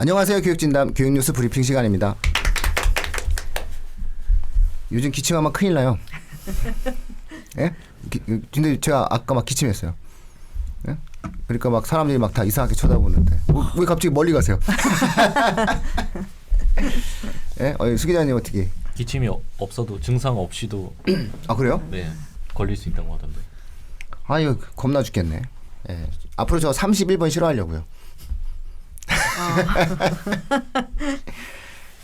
안녕하세요. 교육진담 교육뉴스 브리핑 시간입니다. 요즘 기침하면 큰일 나요. 예? 근데 제가 아까 막 기침했어요. 예? 그러니까 막 사람들이 막 다 이상하게 쳐다보는데 왜 갑자기 멀리 가세요? 예? 수 기자님 어떻게? 기침이 없어도 증상 없이도 아 그래요? 네 걸릴 수 있다고 하던데. 아 이거 겁나 죽겠네. 예. 앞으로 저 31번 싫어하려고요.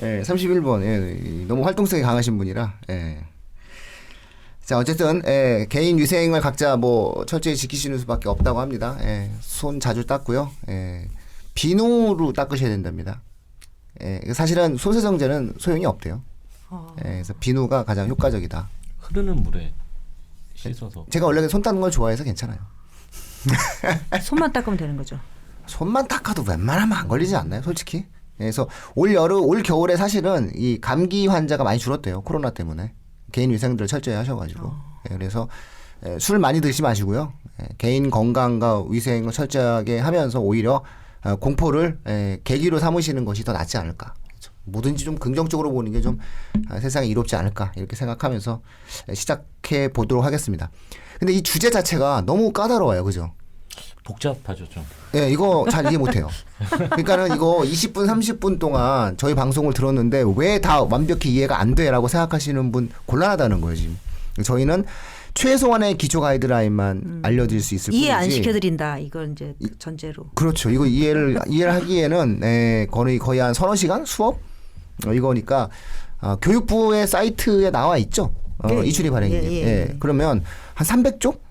예, 31번. 예, 너무 활동성이 강하신 분이라. 예. 자, 어쨌든 개인 위생을 각자 뭐 철저히 지키시는 수밖에 없다고 합니다. 예, 손 자주 닦고요. 예, 비누로 닦으셔야 된답니다. 예, 사실은 손세정제는 소용이 없대요. 예, 그래서 비누가 가장 효과적이다. 흐르는 물에 씻어서. 제가 원래 손 닦는 걸 좋아해서 괜찮아요. 손만 닦으면 되는 거죠. 손만 닦아도 웬만하면 안 걸리지 않나요, 솔직히? 그래서 올 겨울에 사실은 이 감기 환자가 많이 줄었대요, 코로나 때문에. 개인 위생들 철저히 하셔가지고. 그래서 술 많이 드시지 마시고요. 개인 건강과 위생을 철저하게 하면서 오히려 공포를 계기로 삼으시는 것이 더 낫지 않을까. 뭐든지 좀 긍정적으로 보는 게 좀 세상이 이롭지 않을까 이렇게 생각하면서 시작해 보도록 하겠습니다. 근데 이 주제 자체가 너무 까다로워요, 그죠? 복잡하죠 좀. 네, 이거 잘 이해 못해요. 그러니까는 이거 20분, 30분 동안 저희 방송을 들었는데 왜 다 완벽히 이해가 안 돼라고 생각하시는 분 곤란하다는 거예요, 지금. 저희는 최소한의 기초 가이드라인만 알려드릴 수 있을 뿐이지. 이해 안 시켜드린다. 이건 이제 전제로. 그렇죠. 이거 이해를 하기에는 거의 한 서너 시간 수업 이거니까 교육부의 사이트에 나와 있죠. 이출희 발행님. 예. 그러면 한 300쪽?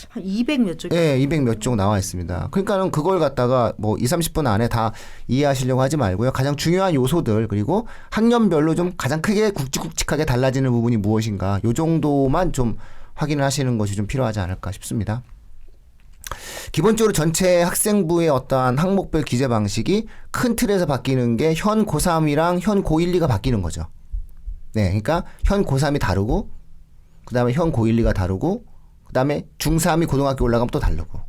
한 200 몇 쪽. 예, 200 몇 쪽 나와 있습니다. 그러니까는 그걸 갖다가 뭐 2, 30분 안에 다 이해하시려고 하지 말고요. 가장 중요한 요소들 그리고 학년별로 좀 가장 크게 굵직굵직하게 달라지는 부분이 무엇인가 요 정도만 좀 확인을 하시는 것이 좀 필요하지 않을까 싶습니다. 기본적으로 전체 학생부의 어떠한 항목별 기재 방식이 큰 틀에서 바뀌는 게 현 고3이랑 현 고1, 2가 바뀌는 거죠. 네, 그러니까 현 고3이 다르고 그다음에 현 고1, 2가 다르고 그다음에 중3이 고등학교 올라가면 또 다르고.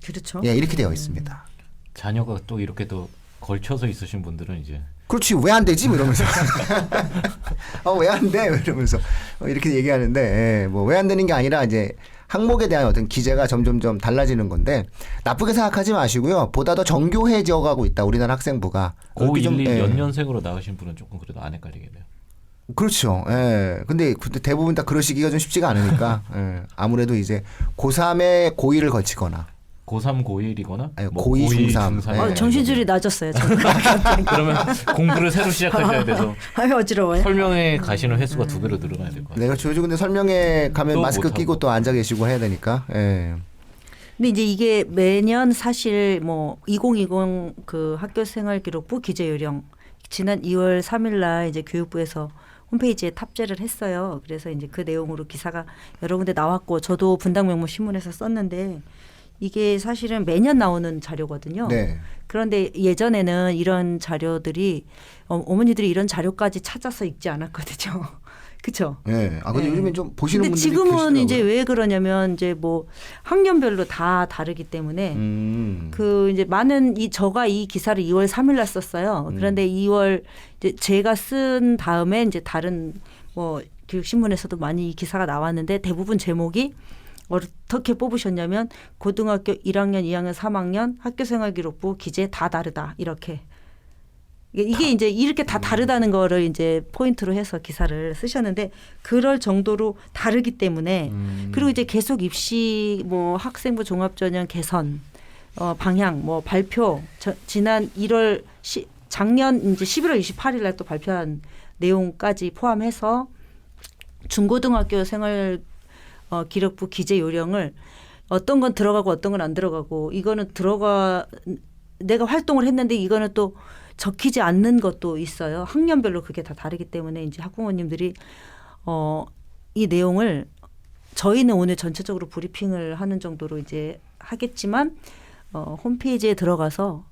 그렇죠. 예, 이렇게 되어 있습니다. 자녀가 또 이렇게 또 걸쳐서 있으신 분들은 이제 그렇지 왜 안 되지? 이러면서 왜 안 돼? 이러면서 이렇게 얘기하는데 뭐 왜 안 되는 게 아니라 이제 항목에 대한 어떤 기재가 점점점 달라지는 건데 나쁘게 생각하지 마시고요. 보다 더 정교해져 가고 있다. 우리나라 학생부가. 고1, 2 연년생으로 나가신 분은 조금 그래도 안 헷갈리겠네요. 그렇죠. 예. 근데 대부분 다 그러시기가 좀 쉽지가 않으니까. 예. 아무래도 이제 고3에 고2를 거치거나 고3, 고1이거나 아니, 뭐 고2, 중3. 정신줄이 낮았어요. 그러면 공부를 새로 시작하셔야 돼서 어지러워요. 설명회 가시는 횟수가 2배로 늘어나야 될 것 같아요. 네, 그렇죠. 요즘 근데 설명회 가면 마스크 끼고 또 앉아 계시고 해야 되니까. 예. 근데 이제 이게 매년 사실 뭐 2020 그 학교생활기록부 기재요령 지난 2월 3일 날 이제 교육부에서 홈페이지에 탑재를 했어요. 그래서 이제 그 내용으로 기사가 여러 군데 나왔고 저도 분당 명문 신문에서 썼는데 이게 사실은 매년 나오는 자료거든요. 네. 그런데 예전에는 이런 자료들이 어머니들이 이런 자료까지 찾아서 읽지 않았거든요. 그렇죠? 예. 근데 네. 요즘엔 좀 보시는 근데 분들이 지금은 계시더라고요. 이제 왜 그러냐면 이제 뭐 학년별로 다 다르기 때문에 그 이제 많은 저가 이 기사를 2월 3일 날 썼어요. 그런데 2월 이제 제가 쓴 다음에 이제 다른 뭐 교육신문에서도 많이 이 기사가 나왔는데 대부분 제목이 어떻게 뽑으셨냐면 고등학교 1학년, 2학년, 3학년 학교생활기록부 기재 다 다르다 이렇게. 이게 이제 이렇게 다 다르다는 거를 이제 포인트로 해서 기사를 쓰셨는데 그럴 정도로 다르기 때문에 그리고 이제 계속 입시 뭐 학생부 종합전형 개선 방향 뭐 발표 지난 작년 이제 11월 28일 날 또 발표한 내용까지 포함해서 중고등학교 생활 기록부 기재 요령을 어떤 건 들어가고 어떤 건 안 들어가고 이거는 내가 활동을 했는데 이거는 또 적히지 않는 것도 있어요. 학년별로 그게 다 다르기 때문에 이제 학부모님들이 이 내용을 저희는 오늘 전체적으로 브리핑을 하는 정도로 이제 하겠지만 홈페이지에 들어가셔서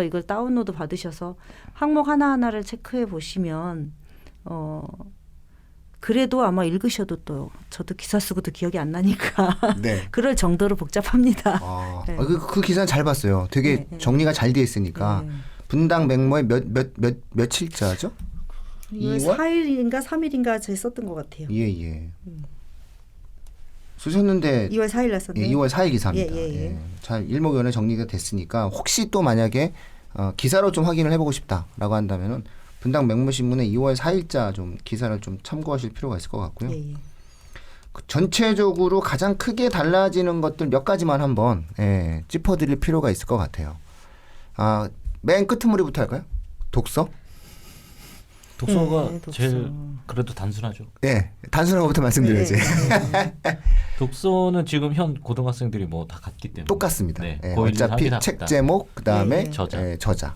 이걸 다운로드 받으셔서 항목 하나하나를 체크해 보시면 그래도 아마 읽으셔도 또 저도 기사 쓰고도 기억이 안 나니까 네. 그럴 정도로 복잡합니다. 네. 그 기사는 잘 봤어요. 되게 정리가 잘 돼 있으니까. 분당 맹모의 며칠자죠? 2월 4일인가 3일인가 제가 썼던 것 같아요. 예. 쓰셨는데 2월 4일 날 썼네요. 2월 4일 기사입니다. 예. 잘 일목요연에 정리가 됐으니까 혹시 또 만약에 기사로 좀 확인을 해보고 싶다라고 한다면은 분당 맹모신문의 2월 4일자 좀 기사를 좀 참고하실 필요가 있을 것 같고요. 그 전체적으로 가장 크게 달라지는 것들 몇 가지만 한번 짚어드릴 필요가 있을 것 같아요. 맨 끄트머리부터 할까요? 독서? 독서가 독서. 제일 그래도 단순하죠. 네, 단순한 것부터 말씀드려야지. 독서는 지금 현 고등학생들이 뭐 다 같기 때문에 똑같습니다. 네, 어차피 책 제목 그다음에 저자.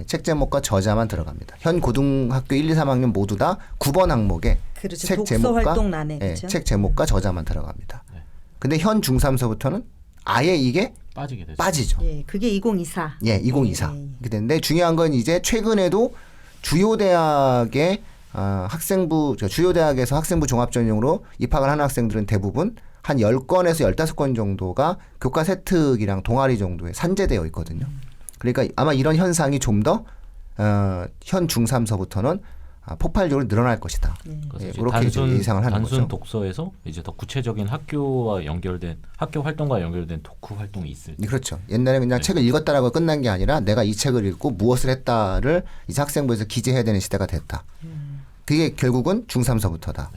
책 제목과 저자만 들어갑니다. 현 고등학교 1, 2, 3학년 모두 다 9번 항목에 그렇죠. 책 독서 제목과 활동란에 그렇죠? 책 제목과 저자만 들어갑니다. 근데 현 중3서부터는 아예 이게 빠지게 되죠. 빠지죠. 그게 2024. 2024. 이렇게 되는데 중요한 건 이제 최근에도 주요 대학의 주요 대학에서 학생부 종합 전형으로 입학을 하는 학생들은 대부분 한 10건에서 15건 정도가 교과 세특이랑 동아리 정도에 산재되어 있거든요. 그러니까 아마 이런 현상이 좀 더 현 중3서부터는 폭발적으로 늘어날 것이다. 그렇게 예상을 하는 단순 거죠. 독서에서 이제 더 구체적인 학교와 연결된 학교 활동과 연결된 독후 활동이 있을 때. 그렇죠. 옛날에 그냥 책을 읽었다라고 끝난 게 아니라 내가 이 책을 읽고 무엇을 했다를 이제 학생부에서 기재해야 되는 시대가 됐다. 그게 결국은 중3서부터다.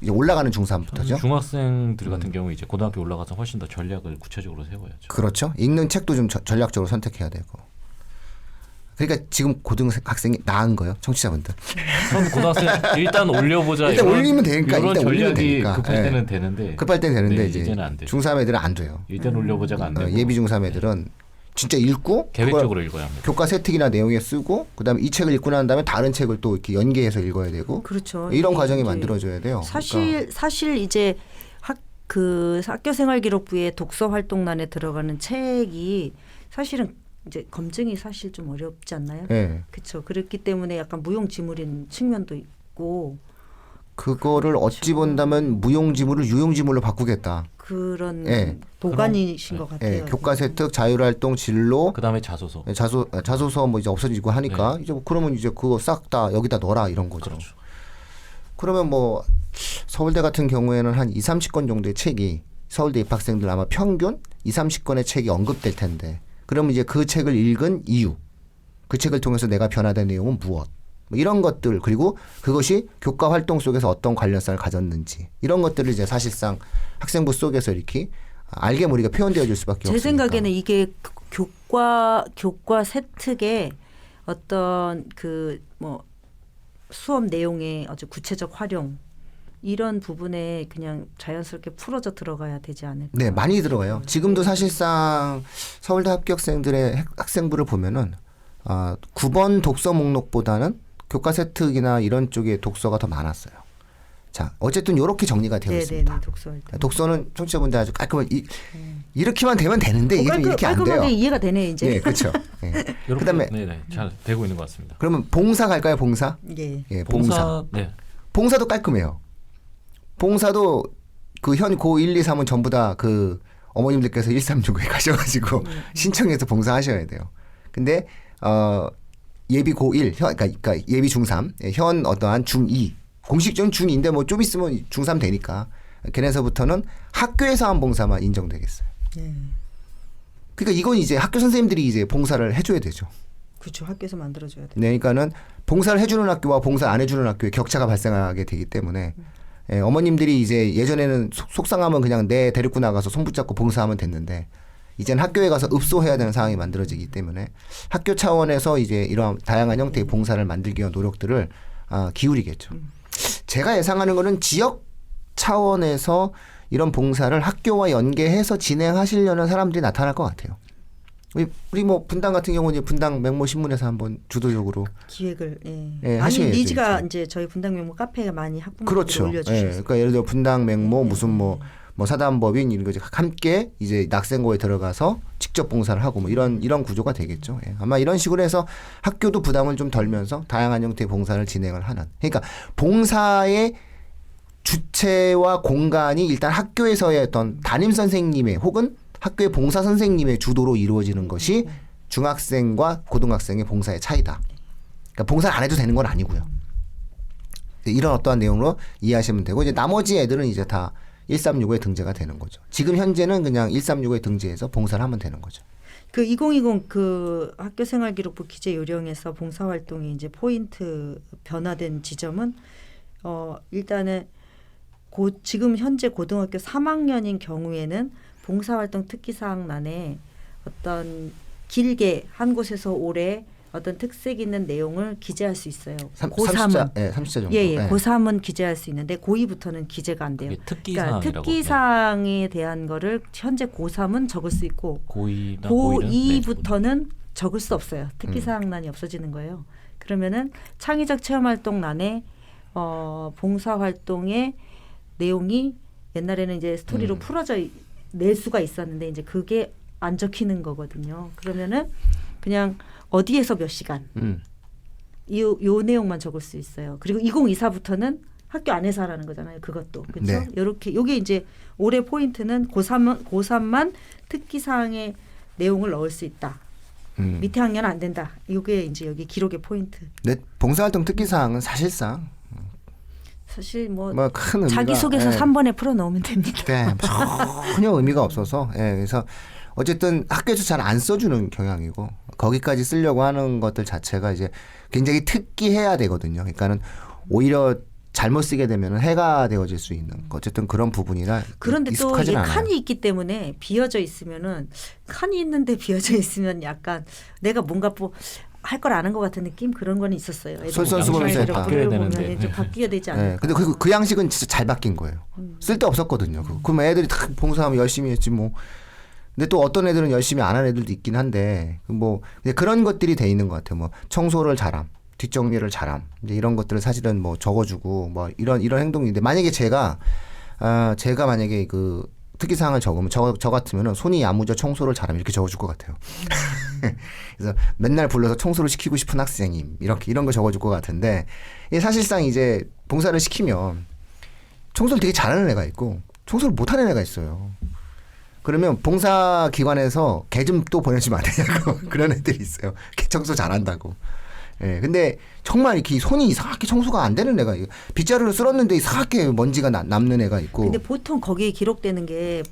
이제 올라가는 중3부터죠. 중학생들 같은 경우 이제 고등학교 올라가서 훨씬 더 전략을 구체적으로 세워야죠. 그렇죠. 읽는 책도 좀 전략적으로 선택해야 되고. 그러니까 지금 고등학생이 나은 거예요, 청취자분들. 전 고등학생 일단 올려보자. 일단 올리면 되니까. 이런 일단 올리면 전략이 되니까. 급할 때는 되는데. 급할 때는 되는데 이제 이제는 안 돼요. 중3 애들은 안 돼요. 일단 올려보자가 안 되고. 예비 중3 애들은 진짜 읽고 계획적으로 읽어야 합니다. 교과 세특이나 내용에 쓰고 그다음에 이 책을 읽고 난 다음에 다른 책을 또 이렇게 연계해서 읽어야 되고. 그렇죠. 이런 과정이 만들어져야 돼요. 사실 이제 학교 생활기록부에 독서 활동란에 들어가는 책이 사실은 이제 검증이 사실 좀 어렵지 않나요? 네. 그렇죠. 그렇기 때문에 약간 무용지물인 측면도 있고 그거를 어찌 본다면 무용지물을 유용지물로 바꾸겠다. 그런 도가니신 것 같아요. 교과 세특, 자율활동, 진로, 그다음에 자소서. 자소서 뭐 이제 없어지고 하니까 이제 그러면 이제 그거 싹 다 여기다 넣어라 이런 거죠. 그렇죠. 그러면 뭐 서울대 같은 경우에는 한 2, 30건 정도의 책이 서울대 입학생들 아마 평균 2, 30건의 책이 언급될 텐데 그러면 이제 그 책을 읽은 이유, 그 책을 통해서 내가 변화된 내용은 무엇, 뭐 이런 것들 그리고 그것이 교과 활동 속에서 어떤 관련성을 가졌는지 이런 것들을 이제 사실상 학생부 속에서 이렇게 알게 모르게 표현되어질 수밖에 없으니까. 제 생각에는 이게 교과 세특의 어떤 그 뭐 수업 내용의 아주 구체적 활용 이런 부분에 그냥 자연스럽게 풀어져 들어가야 되지 않을까. 네, 많이 들어가요. 지금도 사실상 서울대 합격생들의 학생부를 보면은 9번 독서 목록보다는 교과 세특이나 이런 쪽의 독서가 더 많았어요. 자, 어쨌든 이렇게 정리가 되어 있습니다. 독서는 청취자분들 아주 깔끔하게 이렇게만 되면 되는데 이게 이렇게 안 돼요. 깔끔하게 이해가 되네 이제. 네, 그렇죠. 네. 그다음에 잘 되고 있는 것 같습니다. 그러면 봉사 갈까요? 봉사? 예. 봉사. 네. 봉사도 깔끔해요. 봉사도 그 현 고 1, 2, 3은 전부 다 그 어머님들께서 1369에 가셔가지고 신청해서 봉사하셔야 돼요. 근데 예비 고1, 그러니까 예비 중3, 현 어떠한 중2, 공식적인 중2인데 뭐 좀 있으면 중3 되니까 걔네서부터는 학교에서 한 봉사만 인정되겠어요. 그러니까 이건 이제 학교 선생님들이 이제 봉사를 해줘야 되죠. 그렇죠. 학교에서 만들어줘야 돼. 네, 그러니까는 봉사를 해주는 학교와 봉사 안 해주는 학교에 격차가 발생하게 되기 때문에 어머님들이 이제 예전에는 속상하면 그냥 내 데리고 나가서 손 붙잡고 봉사하면 됐는데 이제는 학교에 가서 읍소해야 되는 상황이 만들어지기 때문에 학교 차원에서 이제 이러한 다양한 형태의 봉사를 만들기 위한 노력들을 기울이겠죠. 제가 예상하는 거는 지역 차원에서 이런 봉사를 학교와 연계해서 진행하시려는 사람들이 나타날 것 같아요. 우리 뭐 분당 같은 경우는 분당 맹모 신문에서 한번 주도적으로 기획을 하셔야죠. 니즈가 이제 저희 분당 맹모 카페에 많이 학부모들이 그렇죠. 올려주셔서 그러니까 예를 들어 분당 맹모 무슨 뭐 사단법인 이런 거 함께 이제 낙생고에 들어가서 직접 봉사를 하고 뭐 이런 구조가 되겠죠. 아마 이런 식으로 해서 학교도 부담을 좀 덜면서 다양한 형태의 봉사를 진행을 하는. 그러니까 봉사의 주체와 공간이 일단 학교에서의 어떤 담임 선생님의 혹은 학교의 봉사 선생님의 주도로 이루어지는 것이 중학생과 고등학생의 봉사의 차이다. 그러니까 봉사를 안 해도 되는 건 아니고요. 이런 어떠한 내용으로 이해하시면 되고 이제 나머지 애들은 이제 다 136에 등재가 되는 거죠. 지금 현재는 그냥 136에 등재해서 봉사를 하면 되는 거죠. 그 2020 그 학교생활기록부 기재 요령에서 봉사활동이 이제 포인트 변화된 지점은 일단은 지금 현재 고등학교 3학년인 경우에는 봉사활동 특기사항란에 어떤 길게 한 곳에서 오래 어떤 특색 있는 내용을 기재할 수 있어요. 고3은 30자 정도. 예. 고3은 기재할 수 있는데 고2부터는 기재가 안 돼요. 특기사항이라고. 그러니까 특기사항에 대한 거를 현재 고3은 적을 수 있고 고2부터는 적을 수 없어요. 특기사항란이 없어지는 거예요. 그러면은 창의적 체험활동란에 봉사활동의 내용이 옛날에는 이제 스토리로 풀어져 낼 수가 있었는데 이제 그게 안 적히는 거거든요. 그러면은 그냥 어디에서 몇 시간 요 내용만 적을 수 있어요. 그리고 2024부터는 학교 안에서 하라는 거잖아요. 그것도 그렇죠. 네. 이렇게 요게 이제 올해 포인트는 고3만 특기사항의 내용을 넣을 수 있다. 밑에 학년은 안 된다. 이게 이제 여기 기록의 포인트. 네, 봉사활동 특기사항은 사실상 사실 뭐 큰 의미가 자기소개서 3번에 풀어 넣으면 됩니다. 네, 전혀 의미가 없어서 그래서 어쨌든 학교에서 잘 안 써주는 경향이고 거기까지 쓰려고 하는 것들 자체가 이제 굉장히 특기해야 되거든요. 그러니까는 오히려 잘못 쓰게 되면 해가 되어질 수 있는 어쨌든 그런 부분이라 그런데 또 이게 않아요. 칸이 있기 때문에 비어져 있으면은 칸이 있는데 비어져 있으면 약간 내가 뭔가 뭐 할 걸 아는 것 같은 느낌 그런 거는 있었어요. 솔선수범해서 바뀌어야 되는데. 보면 좀 바뀌어야 되지 않을까. 네, 근데 그 양식은 진짜 잘 바뀐 거예요. 쓸데 없었거든요. 그럼 애들이 다 봉사하면 열심히 했지 뭐. 근데 또 어떤 애들은 열심히 안 하는 애들도 있긴 한데 뭐 그런 것들이 돼 있는 것 같아요. 뭐 청소를 잘함, 뒷정리를 잘함, 이제 이런 것들을 사실은 뭐 적어주고 뭐 이런 행동인데 만약에 제가 만약에 그 특기사항을 적으면 저 같으면은 손이 야무져 청소를 잘함 이렇게 적어줄 것 같아요. 그래서 맨날 불러서 청소를 시키고 싶은 학생임 이런 거 적어줄 것 같은데 사실상 이제 봉사를 시키면 청소를 되게 잘하는 애가 있고 청소를 못하는 애가 있어요. 그러면 봉사기관에서 걔 좀 또 보내주면 안 되냐고 그런 애들이 있어요. 걔 청소 잘한다고. 예, 근데 정말 이렇게 손이 이상하게 청소가 안 되는 애가 빗자루를 쓸었는데 이상하게 먼지가 남는 애가 있고. 근데 보통 거기에 기록되는 게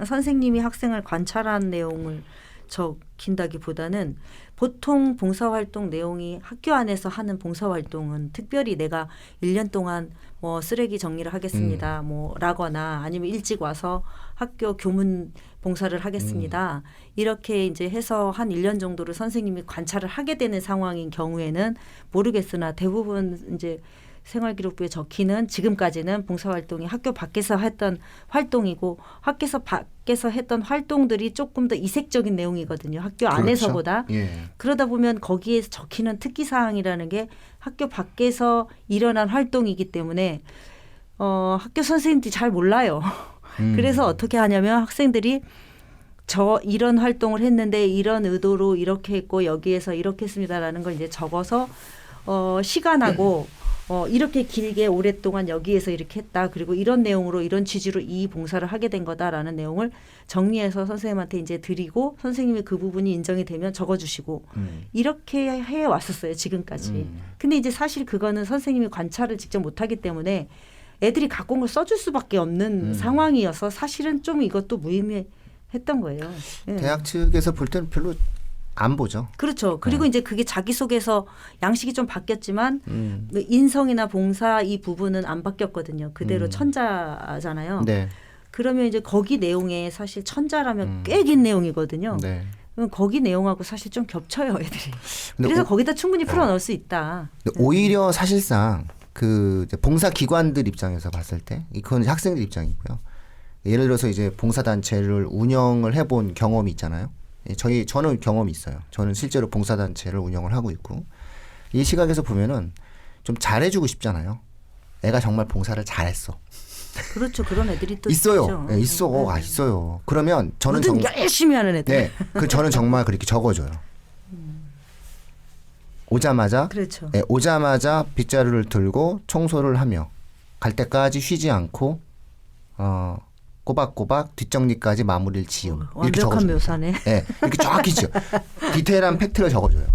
선생님이 학생을 관찰한 내용을 적힌다기보다는 보통 봉사활동 내용이 학교 안에서 하는 봉사활동은 특별히 내가 1년 동안 뭐 쓰레기 정리를 하겠습니다. 뭐 라거나 아니면 일찍 와서 학교 교문 봉사를 하겠습니다. 이렇게 이제 해서 한 1년 정도를 선생님이 관찰을 하게 되는 상황인 경우에는 모르겠으나 대부분 이제 생활기록부에 적히는 지금까지는 봉사활동이 학교 밖에서 했던 활동이고 학교에서 밖에서 했던 활동들이 조금 더 이색적인 내용이거든요. 학교 안에서보다. 그렇죠. 예. 그러다 보면 거기에 적히는 특기사항이라는 게 학교 밖에서 일어난 활동이기 때문에 학교 선생님들이 잘 몰라요. 그래서 어떻게 하냐면 학생들이 이런 활동을 했는데 이런 의도로 이렇게 했고 여기에서 이렇게 했습니다라는 걸 이제 적어서 시간하고 이렇게 길게 오랫동안 여기에서 이렇게 했다. 그리고 이런 내용으로 이런 취지로 이 봉사를 하게 된 거다라는 내용을 정리해서 선생님한테 이제 드리고 선생님이 그 부분이 인정이 되면 적어주시고 이렇게 해 왔었어요. 지금까지. 근데 이제 사실 그거는 선생님이 관찰을 직접 못하기 때문에 애들이 갖고 온 걸 써줄 수밖에 없는 상황이어서 사실은 좀 이것도 무의미했던 거예요. 예. 대학 측에서 볼 때는 별로 안 보죠. 그렇죠. 그리고 이제 그게 자기소개서 양식이 좀 바뀌었지만 그 인성이나 봉사 이 부분은 안 바뀌었거든요. 그대로 천자잖아요. 네. 그러면 이제 거기 내용에 사실 천자라면 꽤 긴 내용이거든요. 네. 그럼 거기 내용하고 사실 좀 겹쳐요, 애들이. 근데 그래서 거기다 충분히 풀어 넣을 수 있다. 근데 오히려 사실상 그 이제 봉사기관들 입장에서 봤을 때 그건 이제 학생들 입장이고요. 예를 들어서 이제 봉사단체를 운영을 해본 경험이 있잖아요. 저는 경험이 있어요. 저는 실제로 봉사단체를 운영을 하고 있고 이 시각에서 보면은 좀 잘해주고 싶잖아요. 애가 정말 봉사를 잘했어. 그렇죠. 그런 애들이 또 있어요. 있죠. 네, 있어. 있어요. 그러면 저는 열심히 하는 애들. 네, 저는 정말 그렇게 적어줘요. 오자마자 그렇죠. 네, 오자마자 빗자루를 들고 청소를 하며 갈 때까지 쉬지 않고 꼬박꼬박 뒷정리까지 마무리를 지음. 이렇게 완벽한 적어줍니다. 묘사네. 네, 이렇게 정확히 지어. 디테일한 팩트를 적어줘요.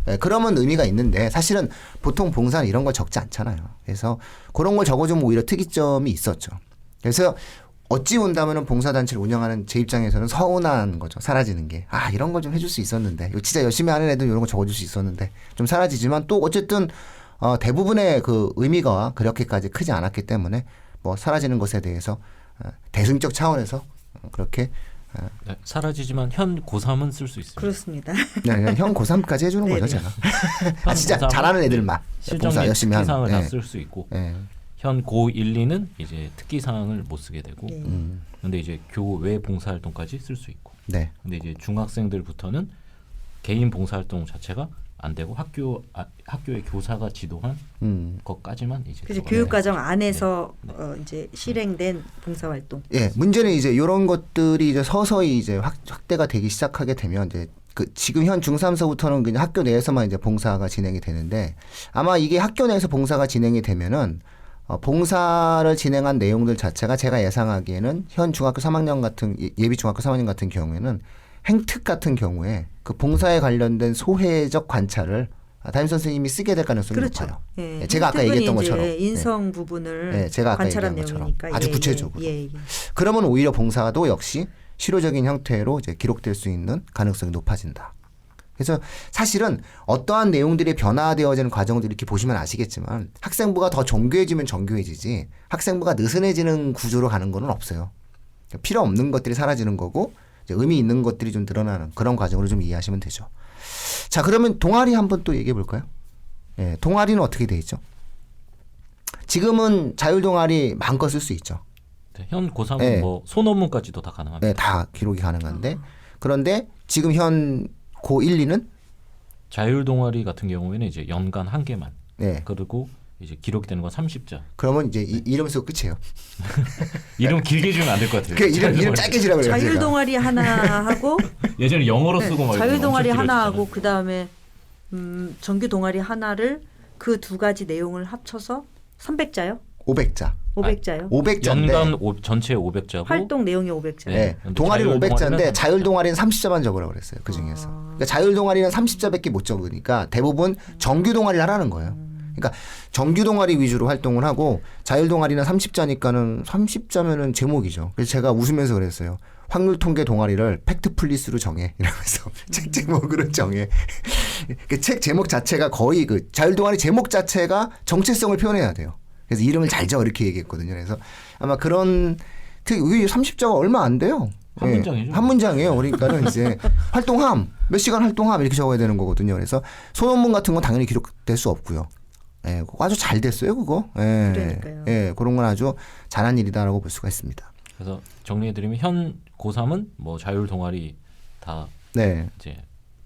네, 그러면 의미가 있는데 사실은 보통 봉사는 이런 걸 적지 않잖아요. 그래서 그런 걸 적어주면 오히려 특이점이 있었죠. 그래서 어찌 본다면 봉사단체를 운영하는 제 입장에서는 서운한 거죠. 사라지는 게. 아, 이런 걸 좀 해줄 수 있었는데. 이거 진짜 열심히 하는 애들 이런 거 적어줄 수 있었는데. 좀 사라지지만 또 어쨌든 대부분의 그 의미가 그렇게까지 크지 않았기 때문에 뭐 사라지는 것에 대해서 대승적 차원에서 그렇게 네, 사라지지만 현 고3은 쓸 수 있습니다. 그렇습니다. 그냥 형 고3까지 해주는 거죠, 제가. 아, 진짜 고3은 잘하는 애들만. 실전 봉사 열심히 하는. 특기사항을 다 네. 쓸 수 있고 네. 현 고 1, 2는 이제 특기사항을 못 쓰게 되고 네. 근데 이제 교외 봉사활동까지 쓸 수 있고 네. 근데 이제 중학생들부터는 개인 봉사활동 자체가 안 되고 학교의 교사가 지도한 것까지만 이제 그래서 들어가요. 교육과정 안에서 이제 실행된 봉사활동. 예, 문제는 이제 이런 것들이 이제 서서히 이제 확대가 되기 시작하게 되면 이제 그 지금 현 중3서부터는 그냥 학교 내에서만 이제 봉사가 진행이 되는데 아마 이게 학교 내에서 봉사가 진행이 되면은 봉사를 진행한 내용들 자체가 제가 예상하기에는 현 중학교 3학년 같은 예비 중학교 3학년 같은 경우에는 행특 같은 경우에 그 봉사에 관련된 소회적 관찰을 담임 선생님이 쓰게 될 가능성이 그렇죠. 높아요. 예. 예, 제가 아까 얘기했던 이제 것처럼 인성 부분을 예, 제가 아까 관찰한 얘기한 것처럼 내용이니까 아주 구체적으로. 예. 그러면 오히려 봉사도 역시 실효적인 형태로 이제 기록될 수 있는 가능성이 높아진다. 그래서 사실은 어떠한 내용들이 변화되어지는 과정들을 이렇게 보시면 아시겠지만 학생부가 더 정교해지면 정교해지지 학생부가 느슨해지는 구조로 가는 건 없어요. 필요 없는 것들이 사라지는 거고 이제 의미 있는 것들이 좀 늘어나는 그런 과정으로 좀 이해하시면 되죠. 자, 그러면 동아리 한번 또 얘기해 볼까요? 예, 동아리는 어떻게 돼 있죠? 지금은 자율 동아리 마음껏 쓸 수 있죠. 네, 현 고3은 네. 뭐 소논문까지도 다 가능합니다. 네, 다 기록이 가능한데 그런데 지금 현 고 1, 2는 자율 동아리 같은 경우에는 이제 연간 한 개만 네. 그리고 이제 기록이 되는 건 30자. 그러면 이제 이름 쓰고 끝이에요. 이름 길게 지으면 안 될 것 같아요. 그 이름 짧게 지라고 그래요. 자율 제가. 동아리 하나 하고 예전에 영어로 네, 쓰고 막 자율 이러면 동아리 엄청 하나 길어지잖아요. 하고 그 다음에 정규 동아리 하나를 그 두 가지 내용을 합쳐서 300자요? 500자. 500자요? 500자인데 연간 전체 500자고 활동 내용이 500자. 네. 근데 동아리는 자율 500자인데 동아리는 자율 동아리는 30자만 적으라고 그랬어요. 그 중에서. 그러니까 자율 동아리는 30자밖에 못 적으니까 대부분 정규 동아리를 하라는 거예요. 그러니까 정규 동아리 위주로 활동을 하고 자율 동아리는 30자니까는 30자면은 제목이죠. 그래서 제가 웃으면서 그랬어요. 확률 통계 동아리를 팩트 플리스로 정해 이러면서 책 제목으로 정해. 그 책 제목 자체가 거의 그 자율 동아리 제목 자체가 정체성을 표현해야 돼요. 그래서 이름을 잘 적 이렇게 얘기했거든요. 그래서 아마 그런 이게 30자가 얼마 안 돼요. 한 문장이죠. 한 문장이에요. 그러니까는 이제 활동함 몇 시간 활동함 이렇게 적어야 되는 거거든요. 그래서 소논문 같은 건 당연히 기록될 수 없고요. 예, 그거 아주 잘 됐어요, 그거. 예, 그러니까요. 예, 그런 건 아주 잘한 일이다라고 볼 수가 있습니다. 그래서 정리해드리면 현 고3은 뭐 자율 동아리 다 네, 이제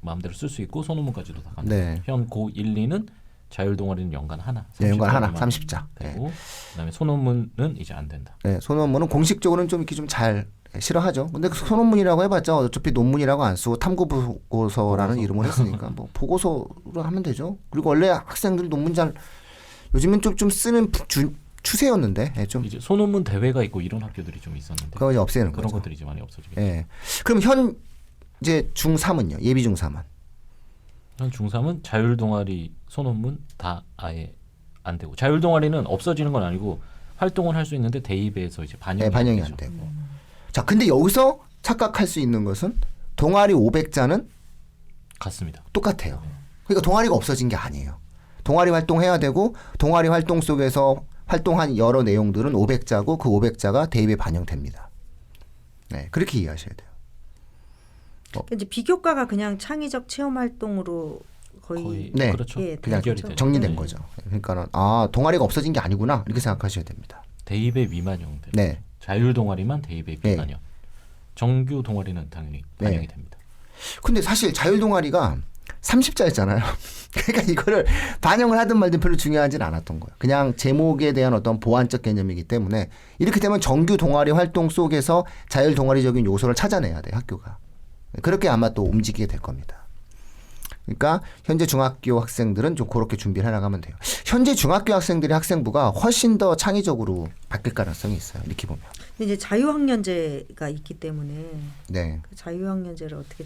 마음대로 쓸 수 있고 소논문까지도 다 가능. 네. 현 고 1, 2는 자율 동아리는 연간 하나. 네, 연간 하나, 30자만 30자. 되고 그다음에 소논문은 이제 안 된다. 네, 소논문은 공식적으로는 좀 이렇게 좀 잘 싫어하죠. 근데 그 소논문이라고 해봤자 어차피 논문이라고 안 쓰고 탐구 보고서라는 이름을 했으니까 뭐 보고서로 하면 되죠. 그리고 원래 학생들이 논문 잘 요즘은 좀 쓰는 추세였는데 좀 이제 소논문 대회가 있고 이런 학교들이 좀 있었는데 그거 이제 없애는 그런 거죠. 것들이 이제 많이 없어지겠죠. 예. 그럼 현 이제 중3은요? 예비 중3은? 현 중3은 자율 동아리 소논문 다 아예 안 되고 자율 동아리는 없어지는 건 아니고 활동을 할 수 있는데 대입에서 이제 반영이, 반영이 안 되고. 자, 근데 여기서 착각할 수 있는 것은 동아리 500자는 같습니다. 똑같아요. 그러니까 동아리가 없어진 게 아니에요. 동아리 활동해야 되고 동아리 활동 속에서 활동한 여러 내용들은 500자고 그 500자가 대입에 반영됩니다. 네, 그렇게 이해하셔야 돼요. 이제 비교과가 그냥 창의적 체험 활동으로 거의 네. 그렇죠. 예, 그냥 연결이 되죠. 정리된 네. 거죠. 그러니까는 동아리가 없어진 게 아니구나 이렇게 생각하셔야 됩니다. 대입에 미반영 됩니다. 네. 자율 동아리만 대입에 네. 미반영. 정규 동아리는 당연히 반영이 됩니다. 근데 사실 자율 동아리가 30자였잖아요. 그러니까 이거를 반영을 하든 말든 별로 중요하진 않았던 거예요. 그냥 제목에 대한 어떤 보완적 개념이기 때문에 이렇게 되면 정규 동아리 활동 속에서 자율 동아리적인 요소를 찾아내야 돼요, 학교가. 그렇게 아마 또 움직이게 될 겁니다. 그러니까 현재 중학교 학생들은 좀 그렇게 준비를 해나가면 돼요. 현재 중학교 학생들의 학생부가 훨씬 더 창의적으로 바뀔 가능성이 있어요. 이렇게 보면. 이제 자유학년제가 있기 때문에 네. 그 자유학년제를 어떻게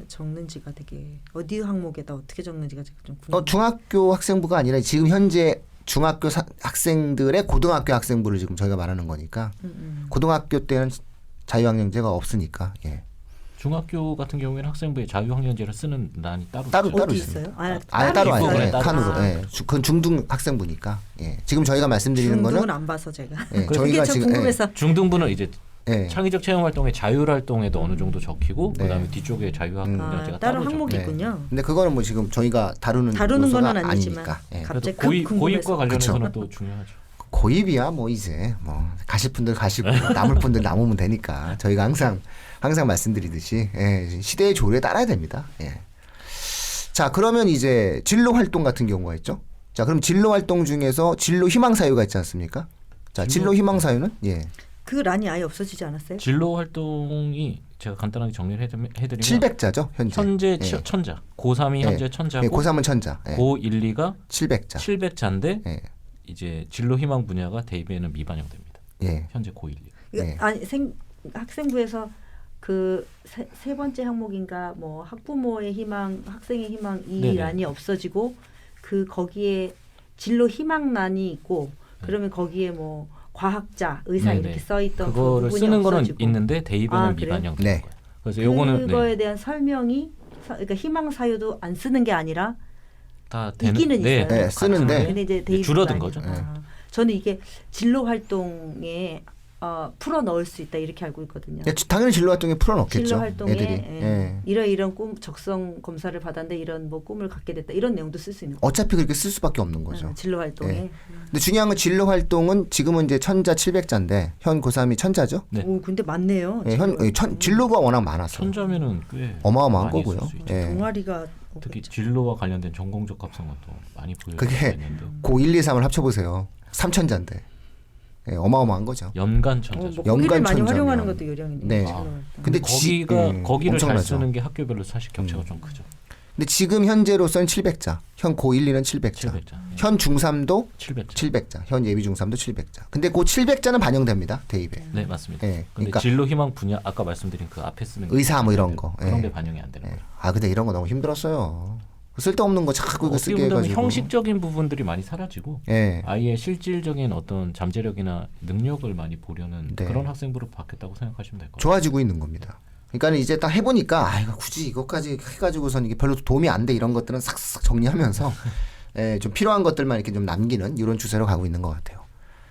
적는지가 되게 어디 항목에다 어떻게 적는지가 좀 궁금해요. 중학교 학생부가 아니라 지금 현재 중학교 학생들의 고등학교 학생부를 지금 저희가 말하는 거니까 고등학교 때는 자유학년제가 없으니까. 예. 중학교 같은 경우에는 학생부에 자유학년제를 쓰는 난이 따로 어디 있어요. 있어요? 따로 아니에요. 있어요. 예, 따로. 칸으로. 예. 그건 중등 학생부니까. 예. 지금 저희가 말씀드리는 중등은 거는 안 봐서 제가 예, 그게 저희가 좀 지금 궁금해서. 중등부는 이제 예. 창의적 체험 활동의 자율 활동에도 어느 정도 적히고 네. 그다음에 뒤쪽에 자유학년제가 따로 따로 항목이 적혀요. 있군요. 근데 그거는 뭐 지금 저희가 다루는 다루는 요소가 거는 아니지만 아니니까. 예. 갑자기 그래도 궁금해서. 고입과 관련해서는 또 중요하죠. 고입이야 뭐 이제 뭐 가실 분들 가시고 남을 분들 남으면 되니까 저희가 항상 말씀드리듯이 예, 시대의 조류에 따라야 됩니다. 예. 자 그러면 이제 진로 활동 같은 경우가 있죠. 자 그럼 진로 활동 중에서 진로 희망 사유가 있지 않습니까? 자 진로 희망 사유는 예. 그 란이 아예 없어지지 않았어요? 진로 활동이 제가 간단하게 정리를 해드리면 700자죠 현재. 예. 천자 고3이 현재 천자고 예, 고3은 천자. 예. 고1, 2가 700자. 700자인데 예. 이제 진로 희망 분야가 대입에는 미반영됩니다. 예. 현재 고1, 2. 예. 아니 학생부에서 그 세 번째 항목인가 뭐 학부모의 희망, 학생의 희망 이 네네. 란이 없어지고 그 거기에 진로 희망란이 있고 그러면 거기에 뭐 과학자, 의사 네네. 이렇게 써 있던 그 그거를 부분이 쓰는 거는 없어지고. 있는데 대입에는 아, 그래요? 미반영되는 네. 거예요. 그래서 요거는 그거에 대한 설명이 그러니까 희망 사유도 안 쓰는 게 아니라 다 되는 있기는 있어요. 네, 쓰는데 근데 이제 대입 줄어든 아니고. 거죠. 아, 저는 이게 진로 활동에 풀어 넣을 수 있다 이렇게 알고 있거든요. 예, 당연히 진로 활동에 풀어넣겠죠. 진로 활동에 애들이. 예. 이런 꿈 적성 검사를 받았는데 이런 뭐 꿈을 갖게 됐다 이런 내용도 쓸 수 있는 거죠. 어차피 그렇게 쓸 수밖에 없는 거죠. 진로 활동에. 예. 근데 중요한 건 진로 활동은 지금은 이제 천자 700자인데 현 고3이 천자죠. 네. 오 근데 많네요. 예, 진로가 워낙 많아서 천자면은 꽤 어마어마한 많이 거고요. 쓸수 있죠. 예. 동아리가 특히 없겠죠. 진로와 관련된 전공적 합성은 또 많이 보여지고 그게 있는데 고 1, 2, 3을 합쳐보세요. 3천자인데 예, 어마어마한 거죠. 연간 천자죠. 뭐 거기를 많이 연간 활용하는 천자면. 것도 요령이네요. 네. 진로 활동. 근데 거기를 잘 엄청나죠. 쓰는 게 학교별로 사실 격차가 좀 크죠. 근데 지금 현재로서는 700자. 현 고 1, 2는 700자. 700자. 현 중3도 700자. 700자. 현 예비 중3도 700자. 근데 그 700자는 반영됩니다. 대입에. 네, 맞습니다. 예, 근데 그러니까 진로 희망 분야 아까 말씀드린 그 앞에 쓰는 의사 뭐 이런 반영이 거. 그런 예. 게 반영이 안 되는 예. 거예요. 아 근데 이런 거 너무 힘들었어요. 쓸데없는 거 자꾸 이거 어떻게 쓰게 보면 해가지고. 형식적인 부분들이 많이 사라지고 예. 아예 실질적인 어떤 잠재력이나 능력을 많이 보려는 네. 그런 학생부로 바뀌었다고 생각하시면 될 것 같아요. 좋아지고 있는 겁니다. 그러니까 이제 딱 해보니까 아 이거 굳이 이것까지 해가지고선 이게 별로 도움이 안 돼 이런 것들은 싹싹 정리하면서 예, 좀 필요한 것들만 이렇게 좀 남기는 이런 추세로 가고 있는 것 같아요.